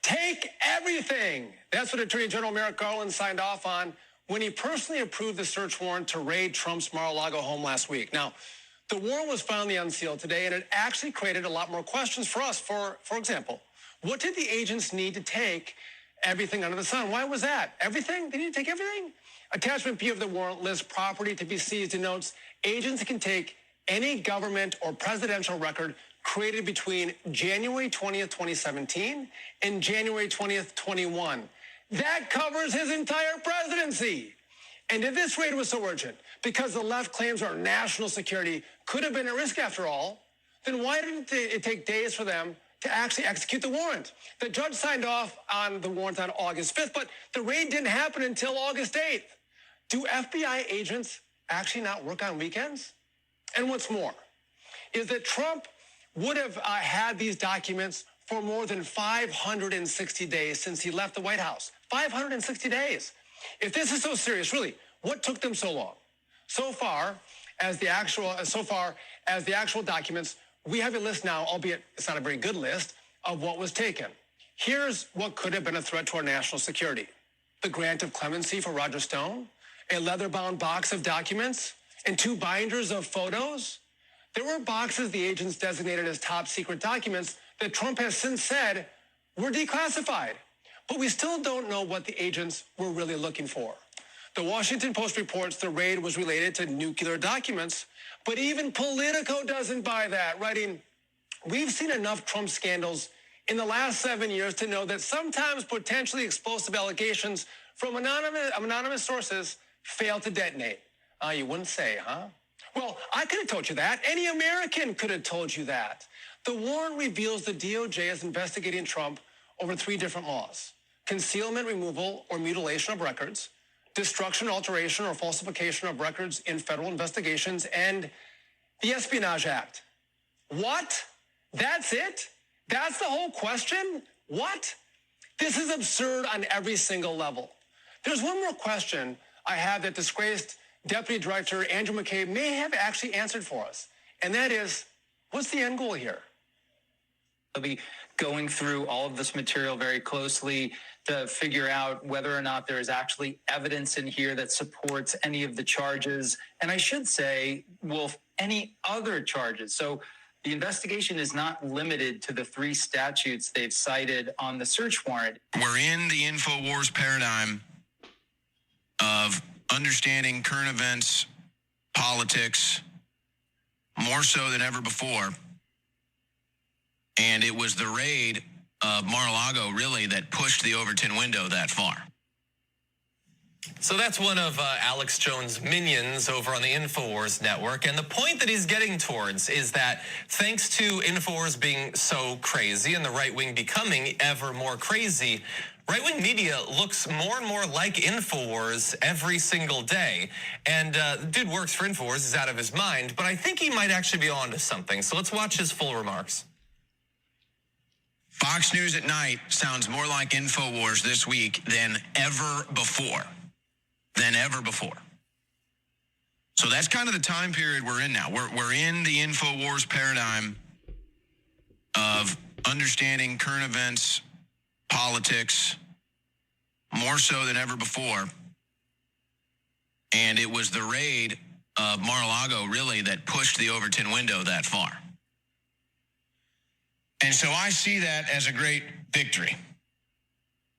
Take everything. That's what Attorney General Merrick Garland signed off on when he personally approved the search warrant to raid Trump's Mar-a-Lago home last week. Now, the warrant was finally unsealed today, and it actually created a lot more questions for us. For example, what did the agents need to take everything under the sun? Why was that? Everything? They need to take everything? Attachment B of the warrant lists property to be seized and notes agents can take any government or presidential record created between January 20th, 2017 and January 20th, 21. That covers his entire presidency. And if this raid was so urgent, because the left claims our national security could have been at risk after all, then why didn't it take days for them to actually execute the warrant? The judge signed off on the warrant on August 5th, but the raid didn't happen until August 8th. Do FBI agents actually not work on weekends? And what's more is that Trump would have had these documents for more than 560 days since he left the White House. 560 days. If this is so serious, really, what took them so long? So far as the actual documents, we have a list now, albeit it's not a very good list, of what was taken. Here's what could have been a threat to our national security. The grant of clemency for Roger Stone, a leather-bound box of documents, and 2 binders of photos. There were boxes the agents designated as top secret documents that Trump has since said were declassified. But we still don't know what the agents were really looking for. The Washington Post reports the raid was related to nuclear documents, but even Politico doesn't buy that, writing, "We've seen enough Trump scandals in the last 7 years to know that sometimes potentially explosive allegations from anonymous sources fail to detonate." You wouldn't say, huh? Well, I could have told you that. Any American could have told you that. The warrant reveals the DOJ is investigating Trump over 3 different laws: concealment, removal, or mutilation of records, destruction, alteration, or falsification of records in federal investigations, and the Espionage Act. What? That's it? That's the whole question? What? This is absurd on every single level. There's one more question I have that disgraced Deputy Director Andrew McCabe may have actually answered for us, and that is, what's the end goal here? They'll be going through all of this material very closely to figure out whether or not there is actually evidence in here that supports any of the charges. And I should say, Wolf, any other charges. So the investigation is not limited to the 3 statutes they've cited on the search warrant. We're in the InfoWars paradigm of understanding current events, politics, more so than ever before. And it was the raid of Mar-a-Lago, really, that pushed the Overton window that far. So that's one of Alex Jones' minions over on the InfoWars network. And the point that he's getting towards is that thanks to InfoWars being so crazy and the right wing becoming ever more crazy, right-wing media looks more and more like InfoWars every single day. And the dude works for InfoWars, he's out of his mind, but I think he might actually be on to something. So let's watch his full remarks. Fox News at night sounds more like InfoWars this week than ever before. So that's kind of the time period we're in now. We're in the InfoWars paradigm of understanding current events, politics, more so than ever before. And it was the raid of Mar-a-Lago, really, that pushed the Overton window that far. And so I see that as a great victory.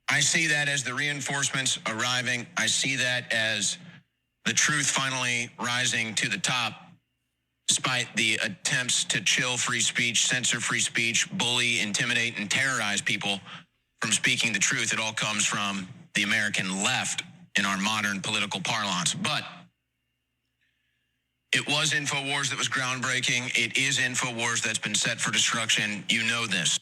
I see that as the reinforcements arriving. I see that as the truth finally rising to the top, despite the attempts to chill free speech, censor free speech, bully, intimidate, and terrorize people from speaking the truth. It all comes from the American left in our modern political parlance. But it was InfoWars that was groundbreaking. It is InfoWars that's been set for destruction. You know this.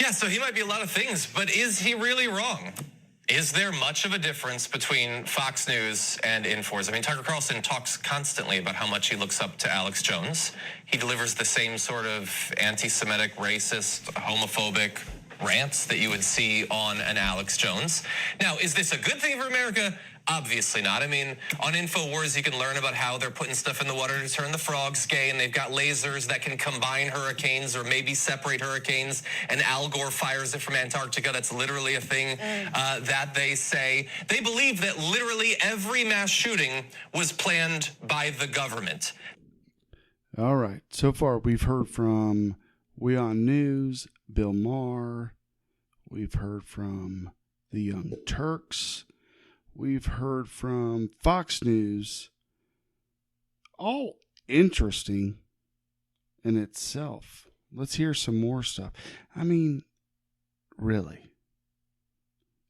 Yeah, so he might be a lot of things, but is he really wrong? Is there much of a difference between Fox News and InfoWars? I mean, Tucker Carlson talks constantly about how much he looks up to Alex Jones. He delivers the same sort of anti-Semitic, racist, homophobic rants that you would see on an Alex Jones. Now, is this a good thing for America? Obviously not. I mean, on InfoWars, you can learn about how they're putting stuff in the water to turn the frogs gay, and they've got lasers that can combine hurricanes or maybe separate hurricanes, and Al Gore fires it from Antarctica. That's literally a thing that they say. They believe that literally every mass shooting was planned by the government. All right. So far, we've heard from wionnews, Bill Maher. We've heard from the Young Turks. We've heard from Fox News. All interesting in itself. Let's hear some more stuff. I mean, really.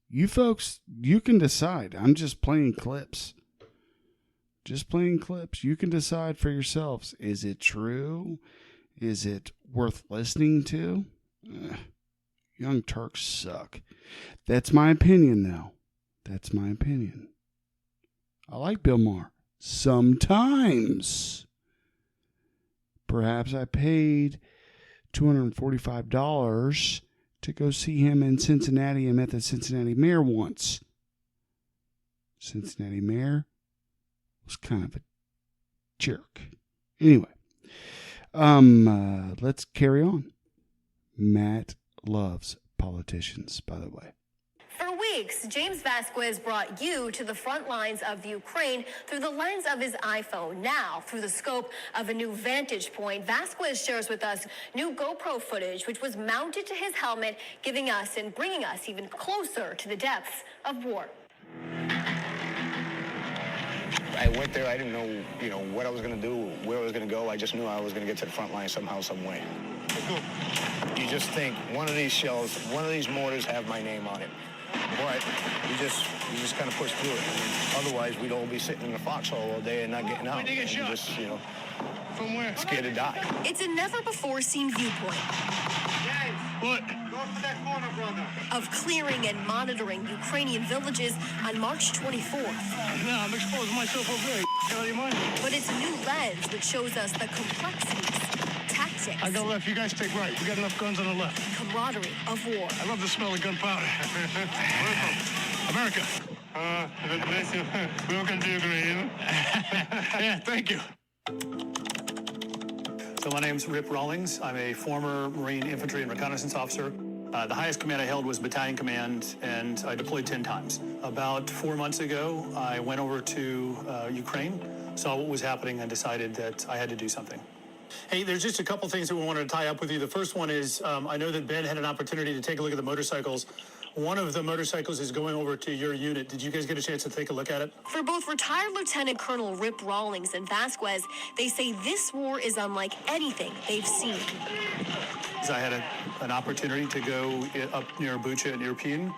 You folks, you can decide. I'm just playing clips. Just playing clips. You can decide for yourselves. Is it true? Is it worth listening to? Young Turks suck. That's my opinion, though. That's my opinion. I like Bill Maher. Sometimes. Perhaps I paid $245 to go see him in Cincinnati. I met the Cincinnati mayor once. Cincinnati mayor was kind of a jerk. Anyway. Let's carry on. Matt loves politicians, by the way. For weeks, James Vasquez brought you to the front lines of Ukraine through the lens of his iPhone. Now, through the scope of a new vantage point, Vasquez shares with us new GoPro footage, which was mounted to his helmet, giving us and bringing us even closer to the depths of war. I went there. I didn't know, what I was going to do, where I was going to go. I just knew I was going to get to the front line somehow, some way. You just think one of these shells, one of these mortars have my name on it. But you just kind of push through it. I mean, otherwise, we'd all be sitting in the foxhole all day and not getting out. When did you get shot? Just, From where? Scared to die. It's a never-before-seen viewpoint. What? Go to that corner, brother. Of clearing and monitoring Ukrainian villages on March 24th. No, I'm exposing myself over there. Out of your mind. But it's a new lens which shows us the complexities, tactics. I go left, you guys take right. We got enough guns on the left. Camaraderie of war. I love the smell of gunpowder. America. Welcome to Ukraine. Yeah, thank you. So my name's Rip Rawlings. I'm a former Marine infantry and reconnaissance officer. The highest command I held was battalion command, and I deployed 10 times. About 4 months ago, I went over to Ukraine, saw what was happening, and decided that I had to do something. Hey, there's just a couple things that we wanted to tie up with you. The first one is, I know that Ben had an opportunity to take a look at the motorcycles. One of the motorcycles is going over to your unit. Did you guys get a chance to take a look at it? For both retired Lieutenant Colonel Rip Rawlings and Vasquez, they say this war is unlike anything they've seen. I had an opportunity to go up near Bucha and Irpin,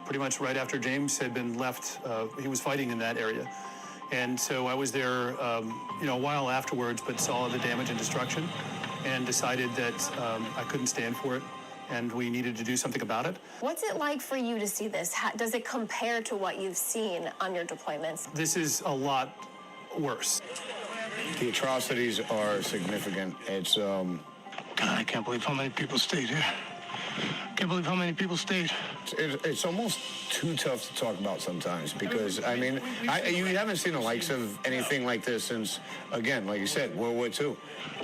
pretty much right after James had been left. He was fighting in that area. And so I was there, a while afterwards, but saw the damage and destruction and decided that I couldn't stand for it, and we needed to do something about it. What's it like for you to see this? Does it compare to what you've seen on your deployments? This is a lot worse. The atrocities are significant. It's, God, I can't believe how many people stayed here. Can't believe how many people stayed. It's almost too tough to talk about sometimes because, I mean, you haven't seen the likes of anything like this since, again, like you said, World War II.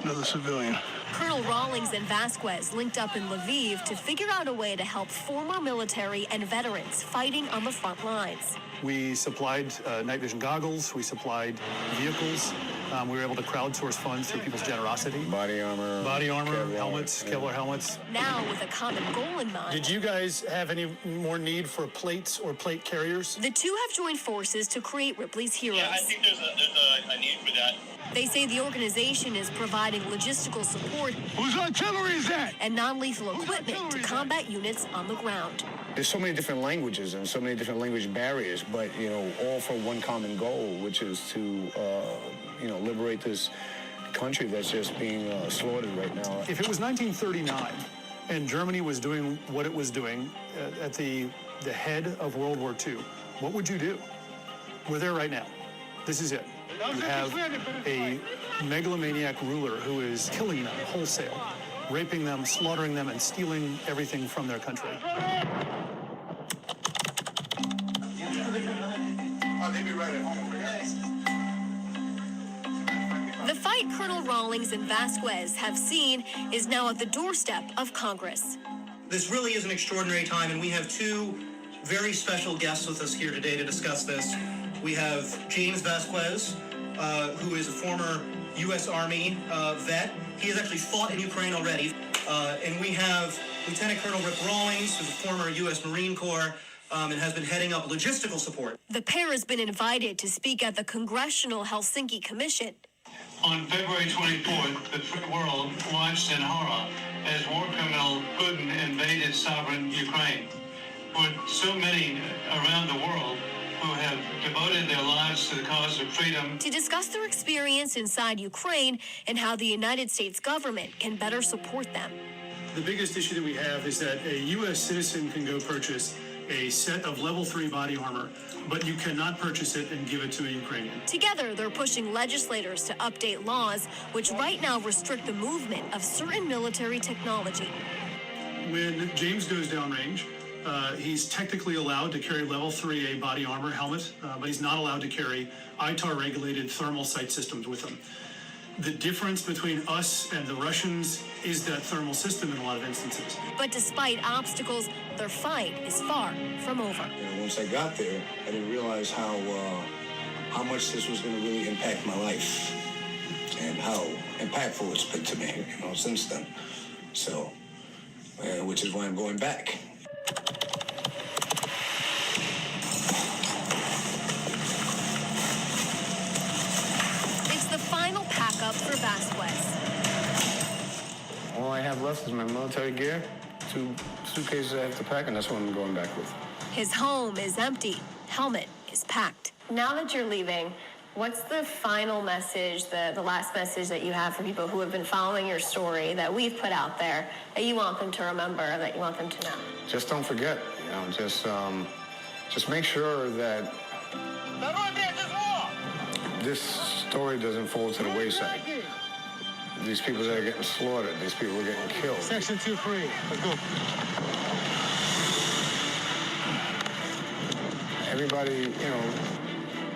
Another civilian. Colonel Rawlings and Vasquez linked up in Lviv to figure out a way to help former military and veterans fighting on the front lines. We supplied night vision goggles. We supplied vehicles. We were able to crowdsource funds through people's generosity. Body armor, helmets, Kevlar helmets. Now, with a common goal in mind, Did you guys have any more need for plates or plate carriers? the two have joined forces to create Ripley's Heroes. Yeah, I think there's a need for that. They say the organization is providing logistical support. Whose artillery is that? And non-lethal equipment to combat units on the ground. There's so many different languages and so many different language barriers, but, all for one common goal, which is to, liberate this country that's just being slaughtered right now. If it was 1939 and Germany was doing what it was doing at the head of World War II, what would you do? We're there right now. This is it. You have a megalomaniac ruler who is killing them wholesale, raping them, slaughtering them, and stealing everything from their country. The fight Colonel Rawlings and Vasquez have seen is now at the doorstep of Congress. This really is an extraordinary time, and we have two very special guests with us here today to discuss this. We have James Vasquez, who is a former U.S. Army vet. He has actually fought in Ukraine already. And we have Lieutenant Colonel Rick Rawlings, who's a former U.S. Marine Corps and has been heading up logistical support. The pair has been invited to speak at the Congressional Helsinki Commission. On February 24th, the free world watched in horror as war criminal Putin invaded sovereign Ukraine. For so many around the world who have devoted their lives to the cause of freedom. To discuss their experience inside Ukraine and how the United States government can better support them. The biggest issue that we have is that a U.S. citizen can go purchase a set of level 3 body armor, but you cannot purchase it and give it to a Ukrainian. Together, they're pushing legislators to update laws which right now restrict the movement of certain military technology. When James goes downrange, he's technically allowed to carry level 3A body armor helmet, but he's not allowed to carry ITAR-regulated thermal sight systems with him. The difference between us and the Russians is that thermal system in a lot of instances. But despite obstacles, their fight is far from over. Once I got there, I didn't realize how much this was going to really impact my life and how impactful it's been to me, since then. So, which is why I'm going back. It's the final pack-up for Vasquez. All I have left is my military gear, 2 suitcases I have to pack, and that's what I'm going back with. His home is empty. Helmet is packed. Now that you're leaving, what's the final message, the last message that you have for people who have been following your story that we've put out there that you want them to remember, that you want them to know? Just don't forget, just make sure that this story doesn't fall to the wayside. These people that are getting slaughtered, these people are getting killed. Section 2 free. Let's go. Everybody,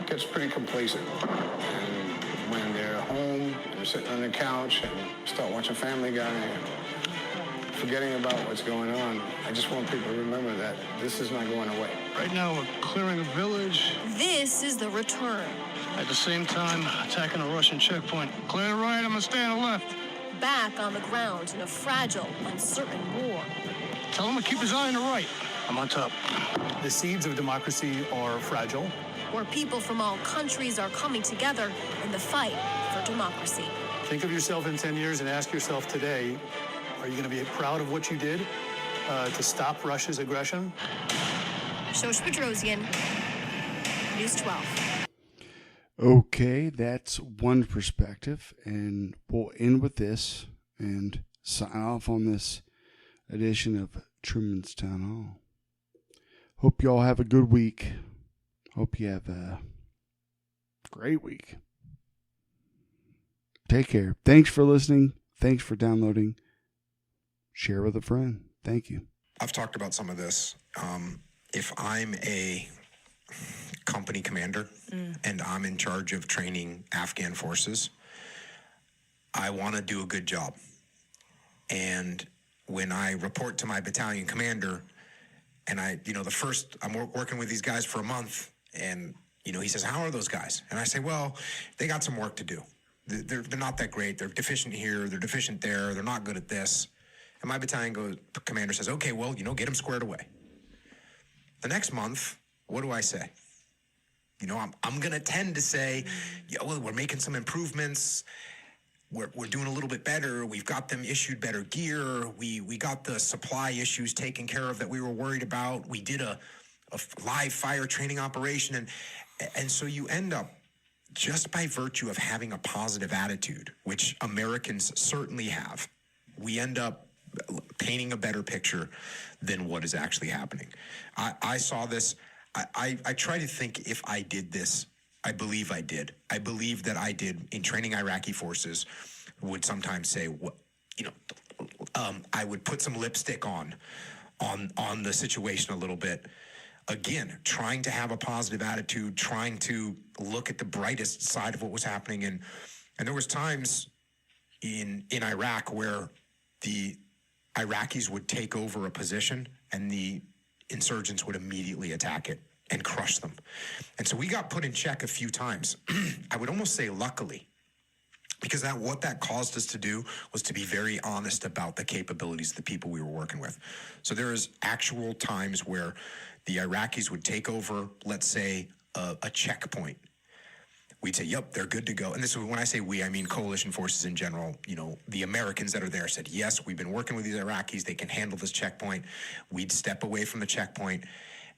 gets pretty complacent. And when they're home, they're sitting on the couch and start watching Family Guy and forgetting about what's going on. I just want people to remember that this is not going away. Right now, we're clearing a village. This is the return. At the same time, attacking a Russian checkpoint. Clear the right, I'm gonna stay on the left. Back on the ground in a fragile, uncertain war. Tell him to keep his eye on the right. I'm on top. The seeds of democracy are fragile. Where people from all countries are coming together in the fight for democracy. Think of yourself in 10 years and ask yourself today, are you going to be proud of what you did to stop Russia's aggression? Shosh Bedrosian, News 12. Okay, that's one perspective, and we'll end with this and sign off on this edition of Truman's Town Hall. Hope you all have a good week. Hope you have a great week. Take care. Thanks for listening. Thanks for downloading. Share with a friend. Thank you. I've talked about some of this. If I'm a company commander and I'm in charge of training Afghan forces, I want to do a good job. And when I report to my battalion commander, and I'm working with these guys for a month, and, he says, how are those guys? And I say, well, they got some work to do. they're not that great. They're deficient here. They're deficient there. They're not good at this. And my battalion commander says, okay, well, get them squared away. The next month, what do I say? I'm going to tend to say, yeah, well, we're making some improvements. We're doing a little bit better. We've got them issued better gear. We got the supply issues taken care of that we were worried about. We did a live fire training operation. And so you end up, just by virtue of having a positive attitude, which Americans certainly have, we end up painting a better picture than what is actually happening. I saw this. I try to think if I did this. I believe I did. I believe that I did in training Iraqi forces. Would sometimes say, I would put some lipstick on the situation a little bit. Again, trying to have a positive attitude, trying to look at the brightest side of what was happening, and there was times in Iraq where the Iraqis would take over a position and the insurgents would immediately attack it and crush them. And so we got put in check a few times. I would almost say luckily, because what that caused us to do was to be very honest about the capabilities of the people we were working with. So there is actual times where the Iraqis would take over, let's say, a checkpoint. We'd say, yep, they're good to go. And this is when I say we, I mean coalition forces in general. The Americans that are there said, yes, we've been working with these Iraqis. They can handle this checkpoint. We'd step away from the checkpoint.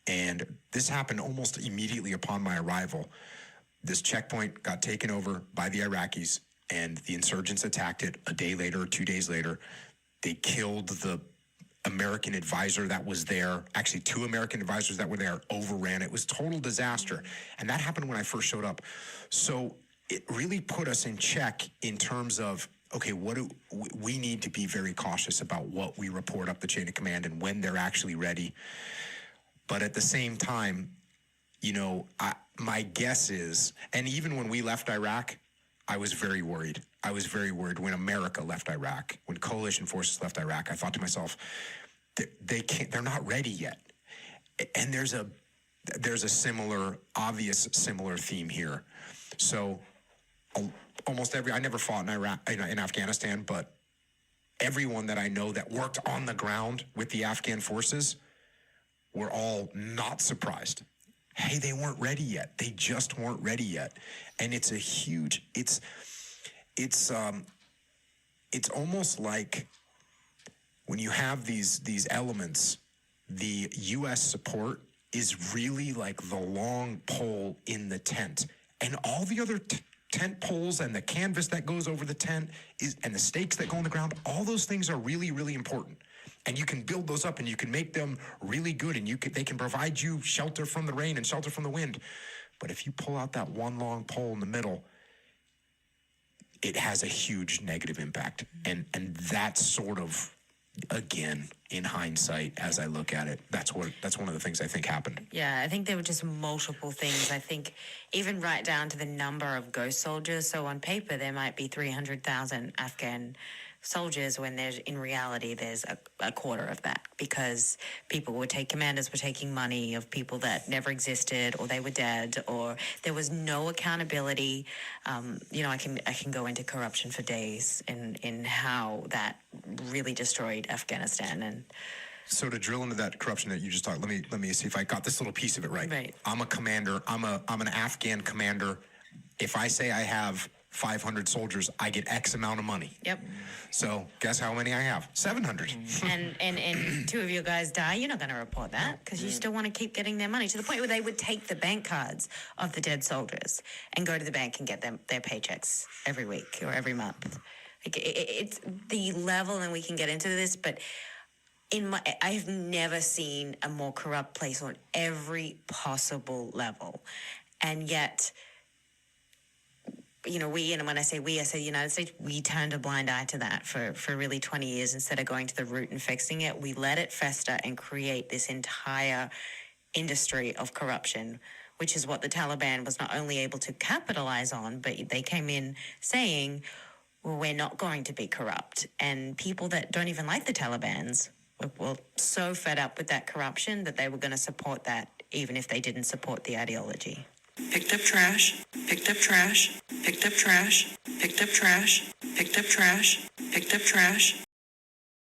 And this happened almost immediately upon my arrival. This checkpoint got taken over by the Iraqis, and the insurgents attacked it a day later or 2 days later. They killed the American advisor that was there. Actually, 2 American advisors that were there overran. It was total disaster. And that happened when I first showed up. So it really put us in check in terms of, okay, we need to be very cautious about what we report up the chain of command and when they're actually ready. But at the same time, my guess is, and even when we left Iraq, I was very worried. I was very worried when America left Iraq, when coalition forces left Iraq. I thought to myself, they're not ready yet. And there's a obvious similar theme here. So almost I never fought in Iraq, in Afghanistan, but everyone that I know that worked on the ground with the Afghan forces were all not surprised. Hey, they weren't ready yet. They just weren't ready yet. And it's a huge, it's almost like when you have these elements, the U.S. support is really like the long pole in the tent. And all the other tent poles and the canvas that goes over the tent and the stakes that go on the ground, all those things are really, really important. And you can build those up and you can make them really good, and they can provide you shelter from the rain and shelter from the wind. But if you pull out that one long pole in the middle, it has a huge negative impact. And that's sort of, again, in hindsight, as I look at it, that's one of the things I think happened. Yeah, I think there were just multiple things. I think even right down to the number of ghost soldiers. So on paper, there might be 300,000 Afghan soldiers when in reality there's a quarter of that, because commanders were taking money of people that never existed, or they were dead, or there was no accountability. I can go into corruption for days in how that really destroyed Afghanistan. And so to drill into that corruption that you just talked, let me see if I got this little piece of it right. Right. I'm a commander. I'm an Afghan commander. If I say I have 500 soldiers, I get X amount of money. Yep. So guess how many I have? 700. And 2 of your guys die, you're not going to report that, because you still want to keep getting their money, to the point where they would take the bank cards of the dead soldiers and go to the bank and get their paychecks every week or every month. It's the level, and we can get into this, but I've never seen a more corrupt place on every possible level. And yet, and when I say we, I say the United States, we turned a blind eye to that for really 20 years. Instead of going to the root and fixing it, we let it fester and create this entire industry of corruption, which is what the Taliban was not only able to capitalize on, but they came in saying, well, we're not going to be corrupt. And people that don't even like the Talibans were so fed up with that corruption that they were going to support that, even if they didn't support the ideology. picked up trash, picked up trash, picked up trash, picked up trash, picked up trash, picked up trash,